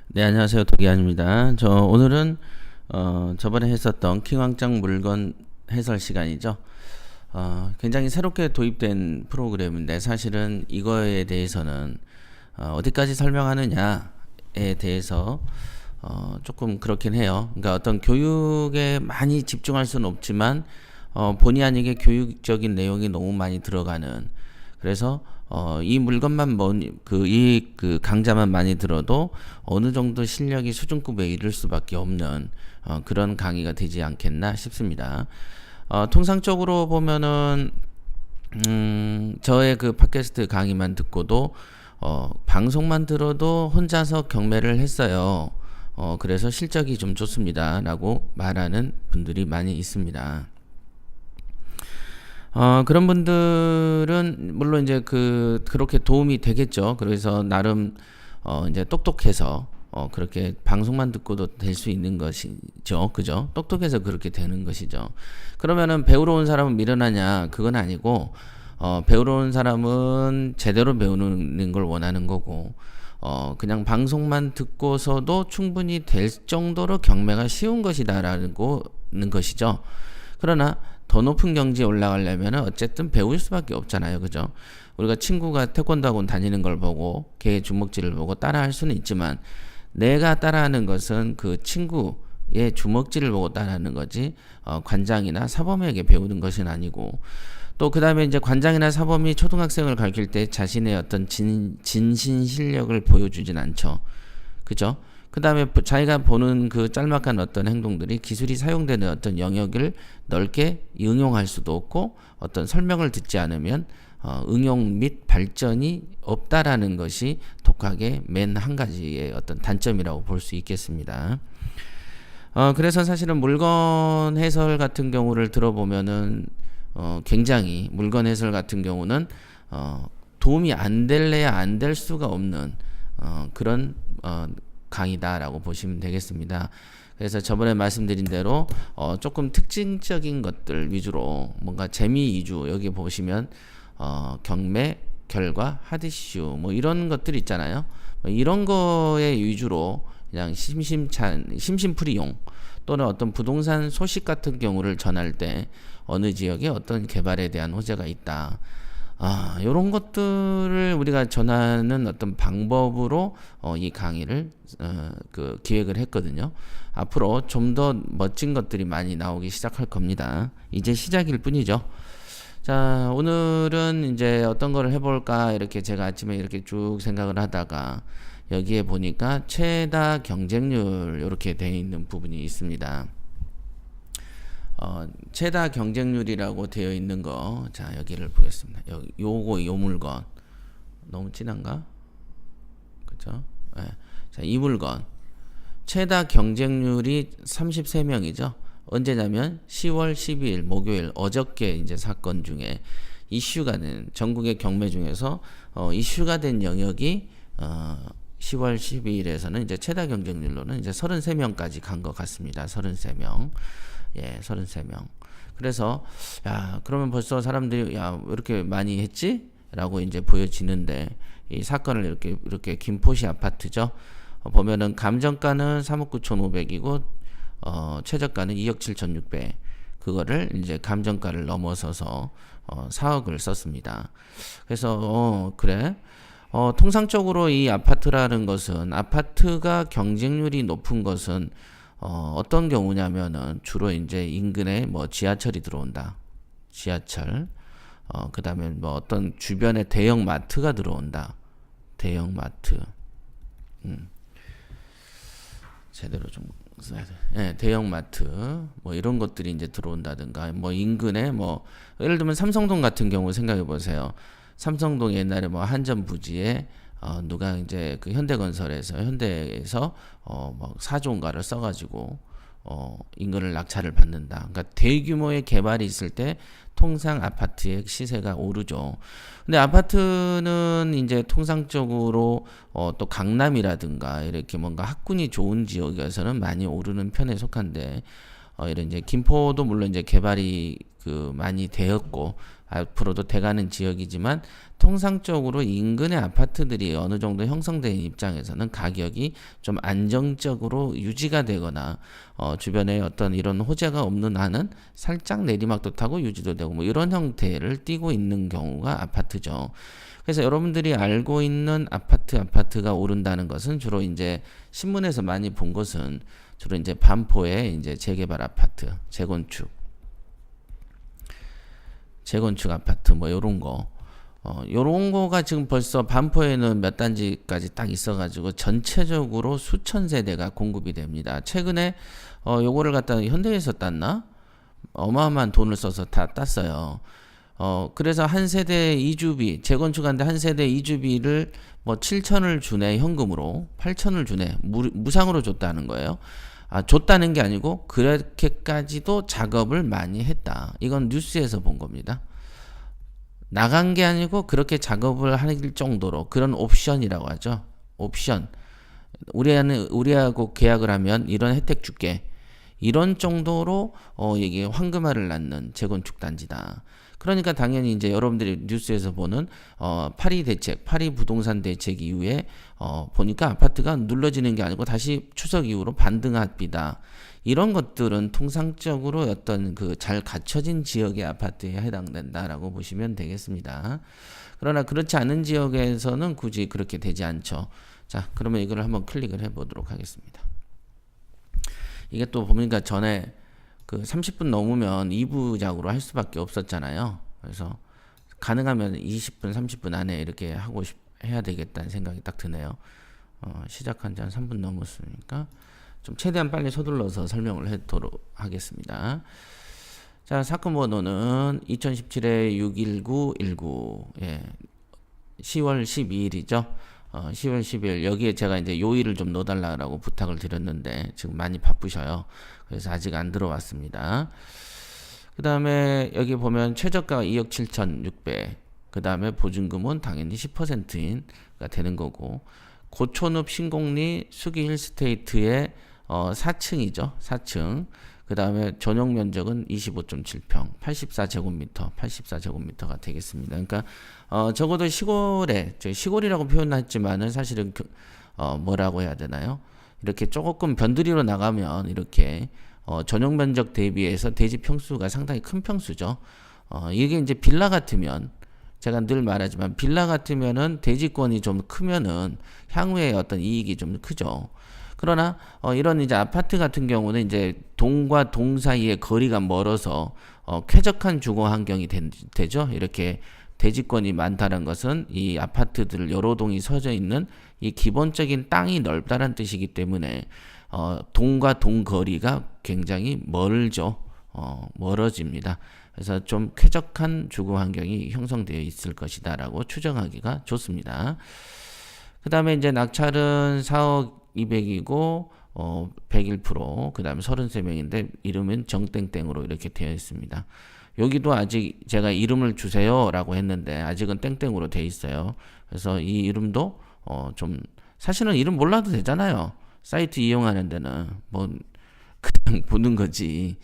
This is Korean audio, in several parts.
네, 안녕하세요. 도기안입니다. 오늘은 저번에 했었던 킹왕짱 물건 해설 시간이죠. 굉장히 새롭게 도입된 프로그램인데 사실은 이거에 대해서는 어디까지 설명하느냐에 대해서 조금 그렇긴 해요. 그러니까 어떤 교육에 많이 집중할 수는 없지만 본의 아니게 교육적인 내용이 너무 많이 들어가는, 그래서 이 물건만 이 강좌만 많이 들어도 어느 정도 실력이 수준급에 이를 수밖에 없는 그런 강의가 되지 않겠나 싶습니다. 통상적으로 보면은 저의 그 팟캐스트 강의만 듣고도 방송만 들어도 혼자서 경매를 했어요. 그래서 실적이 좀 좋습니다라고 말하는 분들이 많이 있습니다. 그런 분들은 물론 이제 그렇게 도움이 되겠죠. 그래서 나름 이제 똑똑해서 그렇게 방송만 듣고도 될 수 있는 것이죠. 그죠? 똑똑해서 그렇게 되는 것이죠. 그러면은 배우러 온 사람은 미련하냐? 그건 아니고 배우러 온 사람은 제대로 배우는 걸 원하는 거고, 그냥 방송만 듣고서도 충분히 될 정도로 경매가 쉬운 것이다라는 것이죠. 그러나 더 높은 경지에 올라가려면 어쨌든 배울 수밖에 없잖아요. 그죠? 우리가 친구가 태권도 학원 다니는 걸 보고 걔의 주먹질을 보고 따라할 수는 있지만, 내가 따라하는 것은 그 친구의 주먹질을 보고 따라하는 거지 관장이나 사범에게 배우는 것은 아니고, 또 그 다음에 이제 관장이나 사범이 초등학생을 가르칠 때 자신의 어떤 진신 실력을 보여주진 않죠. 그죠? 그 다음에 자기가 보는 그 짤막한 어떤 행동들이 기술이 사용되는 어떤 영역을 넓게 응용할 수도 없고, 어떤 설명을 듣지 않으면 응용 및 발전이 없다라는 것이 독학의 맨 한 가지의 어떤 단점이라고 볼 수 있겠습니다. 그래서 사실은 물건 해설 같은 경우를 들어보면은 굉장히 물건 해설 같은 경우는 도움이 안 될래야 안 될 수가 없는 그런 강의다라고 보시면 되겠습니다. 그래서 저번에 말씀드린 대로 조금 특징적인 것들 위주로, 뭔가 재미 위주, 여기 보시면 경매, 결과, 핫이슈 뭐 이런 것들 있잖아요. 이런 거에 위주로 그냥 심심풀이용, 또는 어떤 부동산 소식 같은 경우를 전할 때 어느 지역에 어떤 개발에 대한 호재가 있다, 요런 것들을 우리가 전하는 어떤 방법으로 이 강의를 기획을 했거든요. 앞으로 좀 더 멋진 것들이 많이 나오기 시작할 겁니다. 이제 시작일 뿐이죠. 자, 오늘은 이제 어떤 거를 해볼까, 이렇게 제가 아침에 이렇게 쭉 생각을 하다가 여기에 보니까 최다 경쟁률 이렇게 되어 있는 부분이 있습니다. 최다 경쟁률이라고 되어 있는 거, 자 여기를 보겠습니다. 요 물건 너무 진한가? 그죠? 네. 자, 이 물건 최다 경쟁률이 33명이죠. 언제냐면 10월 12일 목요일, 어저께 이제 사건 중에 이슈가 된, 전국의 경매 중에서 이슈가 된 영역이 10월 12일에서는 이제 최다 경쟁률로는 이제 33명까지 간 것 같습니다. 33명. 예, 33명. 그래서 야, 그러면 벌써 사람들이 야, 왜 이렇게 많이 했지? 라고 이제 보여지는데, 이 사건을 이렇게 김포시 아파트죠. 보면은 감정가는 3억 9,500이고 최저가는 2억 7,600. 그거를 이제 감정가를 넘어서서 4억을 썼습니다. 그래서 그래. 통상적으로 이 아파트라는 것은, 아파트가 경쟁률이 높은 것은 어떤 경우냐면은 주로 이제 인근에 뭐 지하철이 들어온다. 지하철. 그 다음에 뭐 어떤 주변에 대형 마트가 들어온다. 대형 마트. 제대로 좀 써야 돼. 예, 대형 마트. 뭐 이런 것들이 이제 들어온다든가, 뭐 인근에 뭐, 예를 들면 삼성동 같은 경우 생각해 보세요. 삼성동 옛날에 뭐 한전 부지에 누가 이제 그 현대에서 뭐 4조인가를 써가지고 인근을 낙찰을 받는다. 그러니까 대규모의 개발이 있을 때 통상 아파트의 시세가 오르죠. 근데 아파트는 이제 통상적으로 또 강남이라든가 이렇게 뭔가 학군이 좋은 지역에서는 많이 오르는 편에 속한데, 이런 이제 김포도 물론 이제 개발이 많이 되었고, 앞으로도 돼가는 지역이지만 통상적으로 인근의 아파트들이 어느 정도 형성된 입장에서는 가격이 좀 안정적으로 유지가 되거나 주변에 어떤 이런 호재가 없는 한은 살짝 내리막도 타고 유지도 되고 뭐 이런 형태를 띠고 있는 경우가 아파트죠. 그래서 여러분들이 알고 있는 아파트가 오른다는 것은 주로 이제 신문에서 많이 본 것은 주로 이제 반포의 이제 재개발 아파트, 재건축 아파트 뭐 요런 거. 요런 거가 지금 벌써 반포에는 몇 단지까지 딱 있어가지고 전체적으로 수천 세대가 공급이 됩니다. 최근에 요거를 갖다 현대에서 땄나? 어마어마한 돈을 써서 다 땄어요. 그래서 한 세대 이주비, 재건축하는데 한 세대 이주비를 뭐 7천을 주네, 현금으로. 8천을 주네, 무상으로 줬다는 거예요. 줬다는 게 아니고, 그렇게까지도 작업을 많이 했다. 이건 뉴스에서 본 겁니다. 나간 게 아니고, 그렇게 작업을 할 정도로, 그런 옵션이라고 하죠. 옵션. 우리하고 계약을 하면 이런 혜택 줄게. 이런 정도로 이게 황금알을 낳는 재건축 단지다. 그러니까 당연히 이제 여러분들이 뉴스에서 보는 파리 대책, 파리 부동산 대책 이후에 보니까 아파트가 눌러지는 게 아니고 다시 추석 이후로 반등합니다. 이런 것들은 통상적으로 어떤 그 잘 갖춰진 지역의 아파트에 해당된다라고 보시면 되겠습니다. 그러나 그렇지 않은 지역에서는 굳이 그렇게 되지 않죠. 자, 그러면 이걸 한번 클릭을 해 보도록 하겠습니다. 이게 또 보니까 전에 그 30분 넘으면 2부작으로 할 수밖에 없었잖아요. 그래서 가능하면 20분, 30분 안에 이렇게 해야 되겠다는 생각이 딱 드네요. 시작한 지 한 3분 넘었으니까 좀 최대한 빨리 서둘러서 설명을 하도록 하겠습니다. 자, 사건 번호는 2017의 61919, 10월 12일이죠. 10월 10일 여기에 제가 이제 요일을 좀 넣어달라고 부탁을 드렸는데 지금 많이 바쁘셔요. 그래서 아직 안 들어왔습니다. 그 다음에 여기 보면 최저가가 2억 7,600, 그 다음에 보증금은 당연히 10%가 되는 거고, 고촌읍 신공리 수기 힐스테이트의 4층이죠. 4층. 그 다음에 전용 면적은 25.7평, 84제곱미터가 되겠습니다. 그러니까 적어도 시골이라고 표현했지만은 사실은 뭐라고 해야 되나요? 이렇게 조금 변두리로 나가면 이렇게 전용 면적 대비해서 대지 평수가 상당히 큰 평수죠. 이게 이제 빌라 같으면, 제가 늘 말하지만 빌라 같으면은 대지권이 좀 크면은 향후에 어떤 이익이 좀 크죠. 그러나 이런 이제 아파트 같은 경우는 이제 동과 동 사이의 거리가 멀어서 쾌적한 주거 환경이 되죠. 이렇게 대지권이 많다는 것은 이 아파트들 여러 동이 서져 있는 이 기본적인 땅이 넓다는 뜻이기 때문에 동과 동 거리가 굉장히 멀죠. 멀어집니다. 그래서 좀 쾌적한 주거 환경이 형성되어 있을 것이다라고 추정하기가 좋습니다. 그 다음에 이제 낙찰은 4억 200이고 101%, 그 다음에 33명인데 이름은 정땡땡으로 이렇게 되어 있습니다. 여기도 아직 제가 이름을 주세요 라고 했는데 아직은 땡땡으로 되어 있어요. 그래서 이 이름도 좀 사실은 이름 몰라도 되잖아요. 사이트 이용하는 데는 뭐 그냥 보는 거지.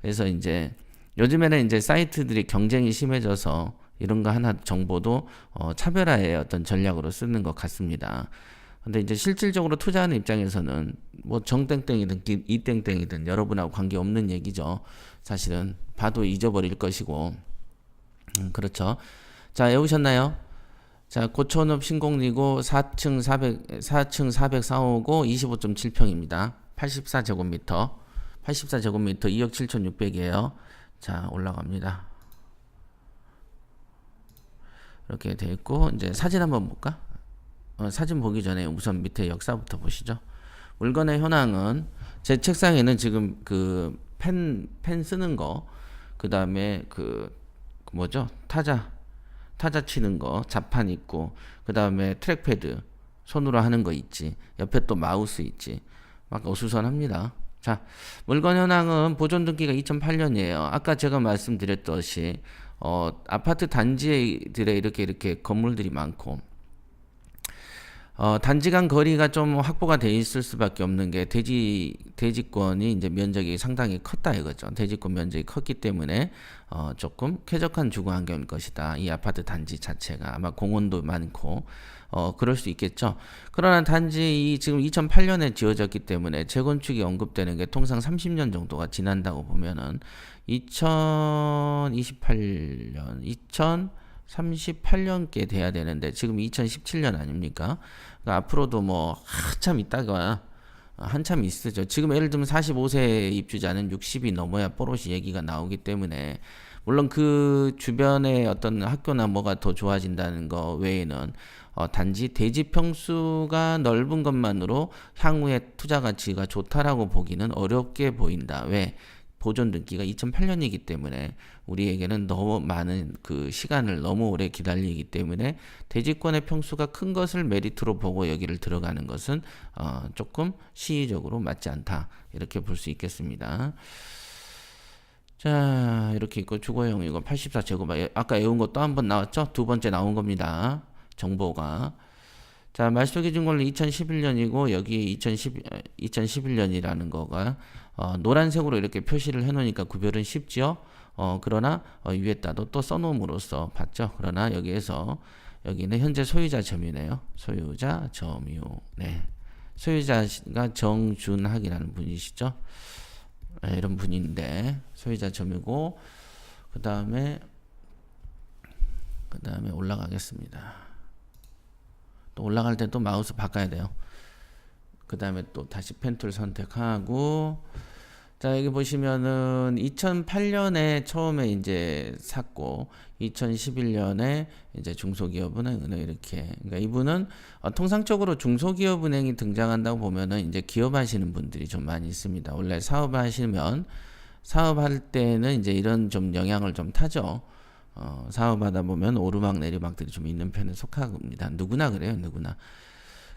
그래서 이제 요즘에는 이제 사이트들이 경쟁이 심해져서 이런 거 하나 정보도 차별화의 어떤 전략으로 쓰는 것 같습니다. 근데 이제 실질적으로 투자하는 입장에서는 뭐 정땡땡이든 이땡땡이든 여러분하고 관계없는 얘기죠. 사실은 봐도 잊어버릴 것이고. 그렇죠. 자, 외우셨나요? 자, 고촌읍 신공리고 4층 404호고 25.7평입니다. 84제곱미터 2억 7,600이에요. 자, 올라갑니다. 이렇게 돼 있고, 이제 사진 한번 볼까? 사진 보기 전에 우선 밑에 역사부터 보시죠. 물건의 현황은 제 책상에는 지금 그 펜 쓰는 거, 그 다음에 그 뭐죠? 타자 치는 거, 자판 있고, 그 다음에 트랙패드 손으로 하는 거 있지. 옆에 또 마우스 있지. 막 어수선합니다. 자, 물건 현황은 보존 등기가 2008년이에요. 아까 제가 말씀드렸듯이 아파트 단지들에 이렇게 건물들이 많고, 단지 간 거리가 좀 확보가 돼 있을 수밖에 없는 게 대지권이 이제 면적이 상당히 컸다 이거죠. 대지권 면적이 컸기 때문에 조금 쾌적한 주거 환경일 것이다. 이 아파트 단지 자체가 아마 공원도 많고 그럴 수 있겠죠. 그러나 단지 이 지금 2008년에 지어졌기 때문에 재건축이 언급되는 게 통상 30년 정도가 지난다고 보면은 2028년, 2038년께 돼야 되는데 지금 2017년 아닙니까? 그러니까 앞으로도 뭐 한참 있다가 한참 있으죠. 지금 예를 들면 45세 입주자는 60이 넘어야 뽀로시 얘기가 나오기 때문에 물론 그 주변에 어떤 학교나 뭐가 더 좋아진다는 거 외에는 단지 대지 평수가 넓은 것만으로 향후에 투자 가치가 좋다라고 보기는 어렵게 보인다. 왜? 보존 등기가 2008년이기 때문에 우리에게는 너무 많은 그 시간을 너무 오래 기다리기 때문에 대지권의 평수가 큰 것을 메리트로 보고 여기를 들어가는 것은 조금 시의적으로 맞지 않다. 이렇게 볼 수 있겠습니다. 자, 이렇게 있고 주거용이고 84제곱 아까 외운 것도 한번 나왔죠? 두 번째 나온 겁니다. 정보가. 자, 말소기준권은 2011년이고 여기 2011년이라는 거가 노란색으로 이렇게 표시를 해놓으니까 구별은 쉽죠. 그러나 위에다도 또 써놓음으로써 봤죠. 그러나 여기에서 여기는 현재 소유자 점유네요. 소유자 점유. 네. 소유자가 정준학이라는 분이시죠. 네, 이런 분인데 소유자 점유고 그 다음에 올라가겠습니다. 또 올라갈 때 또 마우스 바꿔야 돼요. 그 다음에 또 다시 펜툴 선택하고 자 여기 보시면은 2008년에 처음에 이제 샀고 2011년에 이제 중소기업은행 이렇게 그러니까 이분은 통상적으로 중소기업은행이 등장한다고 보면은 이제 기업하시는 분들이 좀 많이 있습니다. 원래 사업할 때는 이제 이런 좀 영향을 좀 타죠. 사업하다 보면 오르막 내리막들이 좀 있는 편에 속합니다. 누구나 그래요, 누구나.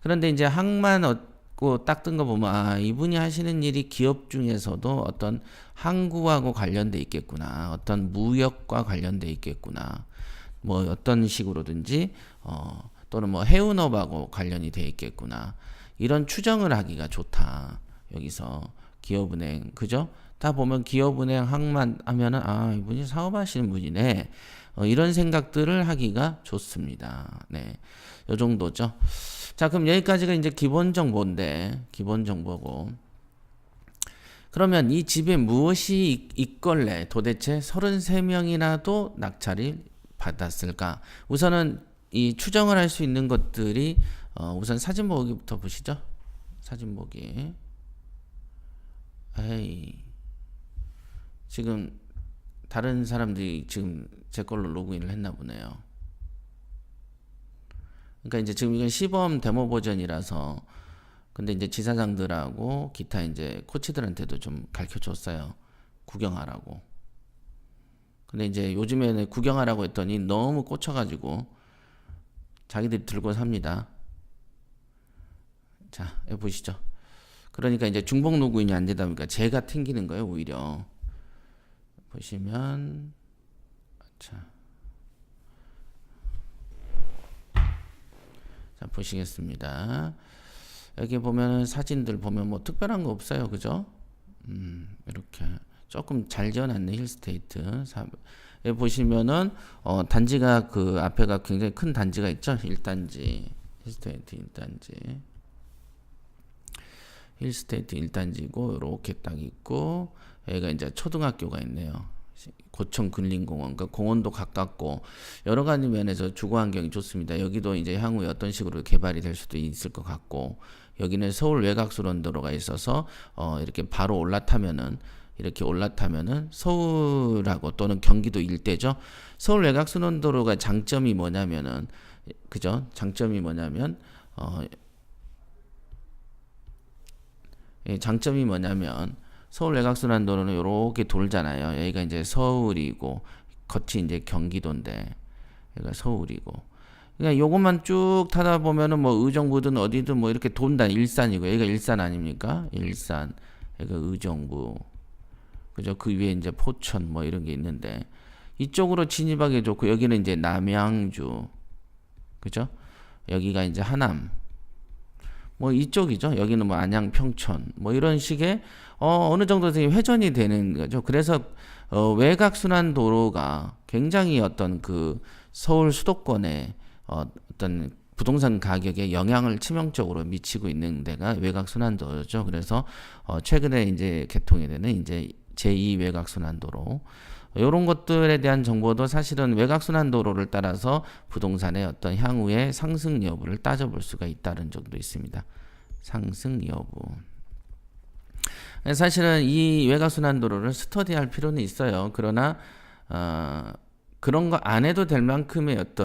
그런데 이제 항만 얻고 딱 뜬 거 보면 이분이 하시는 일이 기업 중에서도 어떤 항구하고 관련돼 있겠구나, 어떤 무역과 관련돼 있겠구나, 뭐 어떤 식으로든지 또는 뭐 해운업하고 관련이 돼 있겠구나 이런 추정을 하기가 좋다. 여기서 기업은행 그죠? 다 보면 기업은행 항만 하면은 이분이 사업하시는 분이네. 이런 생각들을 하기가 좋습니다. 네. 요 정도죠. 자, 그럼 여기까지가 이제 기본 정보인데, 기본 정보고. 그러면 이 집에 무엇이 있걸래? 도대체 33명이나도 낙찰을 받았을까? 우선은 이 추정을 할 수 있는 것들이, 우선 사진 보기부터 보시죠. 사진 보기. 지금 다른 사람들이 지금 제 걸로 로그인을 했나 보네요. 그러니까 이제 지금 이건 시범 데모 버전이라서 근데 이제 지사장들하고 기타 이제 코치들한테도 좀 가르쳐 줬어요. 구경하라고. 근데 이제 요즘에는 구경하라고 했더니 너무 꽂혀가지고 자기들이 들고 삽니다. 자, 여기 보시죠. 그러니까 이제 중복 로그인이 안 되다 보니까 제가 튕기는 거예요, 오히려. 보시면, 자, 보시겠습니다. 여기 보면은 사진들 보면 뭐 특별한 거 없어요, 그죠? 이렇게 조금 잘 지어놨네, 힐스테이트. 여기 보시면은 단지가 그 앞에가 굉장히 큰 단지가 있죠, 1단지, 힐스테이트 1단지. 힐스테이트 1단지고 이렇게 딱 있고 여기가 이제 초등학교가 있네요. 고청 근린공원, 그러니까 공원도 가깝고 여러 가지 면에서 주거 환경이 좋습니다. 여기도 이제 향후에 어떤 식으로 개발이 될 수도 있을 것 같고 여기는 서울 외곽순환도로가 있어서 이렇게 바로 올라타면은 서울하고 또는 경기도 일대죠. 서울 외곽순환도로가 장점이 뭐냐면은 그죠? 장점이 뭐냐면 서울 외곽순환도로는 이렇게 돌잖아요. 여기가 이제 서울이고 겉이 이제 경기도인데 여기가 서울이고. 그러니까 요것만 쭉 타다 보면은 뭐 의정부든 어디든 뭐 이렇게 돈다. 일산이고 여기가 일산 아닙니까? 일산. 여기가 의정부. 그죠? 그 위에 이제 포천 뭐 이런 게 있는데 이쪽으로 진입하기 좋고 여기는 이제 남양주. 그죠? 여기가 이제 하남. 뭐 이쪽이죠. 여기는 뭐 안양, 평촌 뭐 이런 식의 어느 정도 회전이 되는 거죠. 그래서 외곽순환 도로가 굉장히 어떤 그 서울 수도권에 어떤 부동산 가격에 영향을 치명적으로 미치고 있는 데가 외곽순환도로죠. 그래서 최근에 이제 개통이 되는 이제 제2 외곽순환도로 이런 것들에 대한 정보도 사실은 외곽순환도로를 따라서 부동산의 어떤 향후의 상승 여부를 따져볼 수가 있다는 점도 있습니다. 상승 여부. 사실은 이 외곽순환도로를 스터디할 필요는 있어요. 그러나 그런 거 안 해도 될 만큼의 어떤